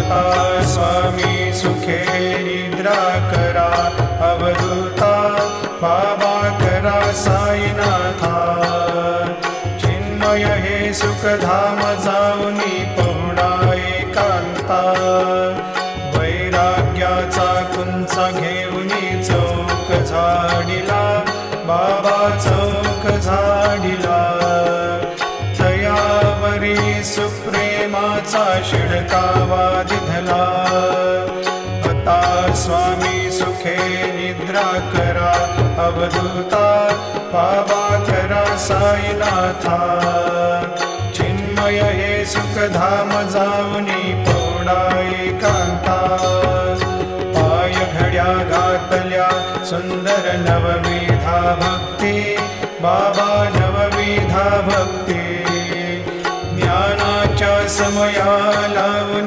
आता स्वामी सुखे निद्रा करा, अवधूता बाबा करा साईनाथा। चिन्मय हे सुखधाम जाऊनी पहुडा एकांता, वैराग्याचा कुंचा घेऊनी चौक झाडिला, बाबा चौक झाडिला। तयावरी सुप्रेमाचा शिडकावा दिधला, आता स्वामी सुखे निद्रा करा, अवधूता बाबा करा साईनाथा। चिन्मय हे सुखधाम जाऊनी पहुडा एकांता, पाय घड्या घातल्या सुंदर नवविधा भक्ती, बाबा नवविधा भक्ती। ज्ञानाच्या समया लावून